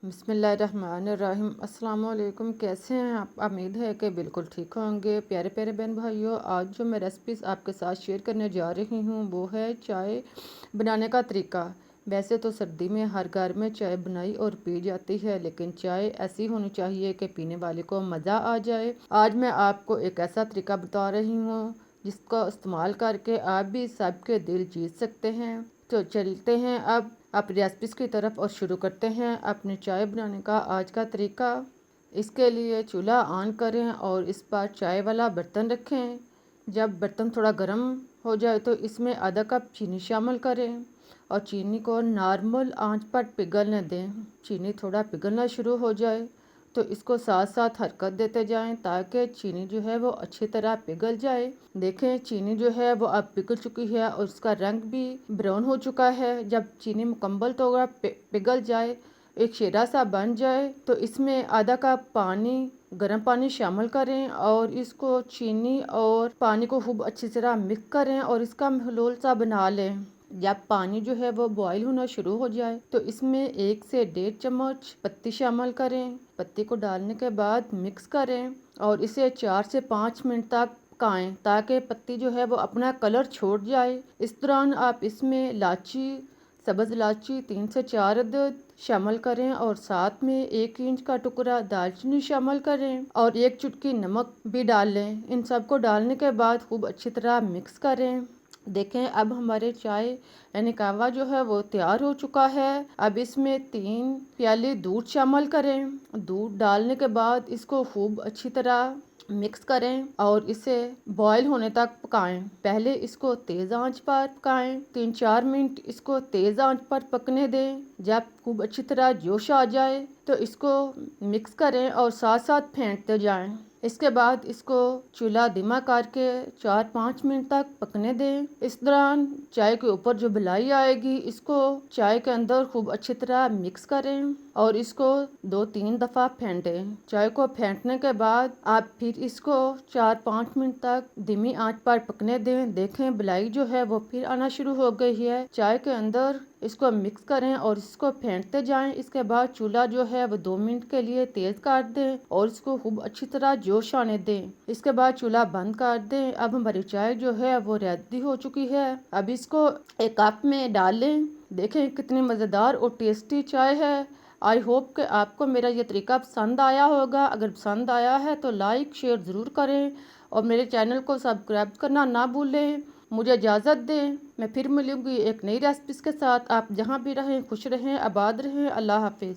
बिस्मिल्लाहिर्रहमानिर्रहीम। अस्सलाम वालेकुम। कैसे हैं आप? उम्मीद है कि बिल्कुल ठीक होंगे। प्यारे प्यारे बहन भाइयों, आज जो मैं रेसिपीज़ आपके साथ शेयर करने जा रही हूँ वो है चाय बनाने का तरीका। वैसे तो सर्दी में हर घर में चाय बनाई और पी जाती है, लेकिन चाय ऐसी होनी चाहिए कि पीने वाले को मज़ा आ जाए। आज मैं आपको एक ऐसा तरीका बता रही हूँ जिसका इस्तेमाल करके आप भी सबके दिल जीत सकते हैं। तो चलते हैं अब अपनी रेसिपीज़ की तरफ और शुरू करते हैं अपनी चाय बनाने का आज का तरीका। इसके लिए चूल्हा ऑन करें और इस पर चाय वाला बर्तन रखें। जब बर्तन थोड़ा गर्म हो जाए तो इसमें आधा कप चीनी शामिल करें और चीनी को नॉर्मल आंच पर पिघलने दें। चीनी थोड़ा पिघलना शुरू हो जाए तो इसको साथ साथ हरकत देते जाएं ताकि चीनी जो है वो अच्छी तरह पिघल जाए। देखें चीनी जो है वो अब पिघल चुकी है और उसका रंग भी ब्राउन हो चुका है। जब चीनी मुकम्मल तौर पर पिघल जाए, एक शीरा सा बन जाए, तो इसमें आधा कप पानी, गर्म पानी शामिल करें और इसको चीनी और पानी को खूब अच्छी तरह मिक्स करें और इसका घोल सा बना लें। जब पानी जो है वो बॉईल होना शुरू हो जाए तो इसमें 1 से 1.5 चम्मच पत्ती शामिल करें। पत्ती को डालने के बाद मिक्स करें और इसे 4 से 5 मिनट तक पकाएं ताकि पत्ती जो है वो अपना कलर छोड़ जाए। इस दौरान आप इसमें इलायची, सब्ज़ इलायची 3 से 4 अदद शामिल करें और साथ में 1 इंच का टुकड़ा दालचीनी शामिल करें और 1 चुटकी नमक भी डाल लें। इन सबको डालने के बाद खूब अच्छी तरह मिक्स करें। देखें अब हमारे चाय यानी कहवा जो है वो तैयार हो चुका है। अब इसमें 3 प्याली दूध शामिल करें। दूध डालने के बाद इसको खूब अच्छी तरह मिक्स करें और इसे बॉईल होने तक पकाएं। पहले इसको तेज़ आंच पर पकाएं, 3-4 मिनट इसको तेज़ आंच पर पकने दें। जब खूब अच्छी तरह जोश आ जाए तो इसको मिक्स करें और साथ साथ फेंटते जाएं। इसके बाद इसको चूल्हा धीमा करके 4-5 मिनट तक पकने दें। इस दौरान चाय के ऊपर जो बुलाई आएगी इसको चाय के अंदर खूब अच्छी तरह मिक्स करें और इसको 2-3 दफ़ा फेंटें। चाय को फेंटने के बाद आप फिर इसको 4-5 मिनट तक धीमी आंच पर पकने दें। देखें बुलाई जो है वो फिर आना शुरू हो गई है। चाय के अंदर इसको मिक्स करें और इसको फेंटते जाएं। इसके बाद चूल्हा जो है वो 2 मिनट के लिए तेज कर दें और इसको खूब अच्छी तरह जोश आने दें। इसके बाद चूल्हा बंद कर दें। अब हमारी चाय जो है वो रेडी हो चुकी है। अब इसको एक कप में डालें। देखें कितनी मज़ेदार और टेस्टी चाय है। आई होप कि आपको मेरा ये तरीका पसंद आया होगा। अगर पसंद आया है तो लाइक शेयर ज़रूर करें और मेरे चैनल को सब्सक्राइब करना ना भूलें। मुझे इजाज़त दें, मैं फिर मिलूँगी एक नई रेसिपीज़ के साथ। आप जहाँ भी रहें खुश रहें, आबाद रहें। अल्लाह हाफिज़।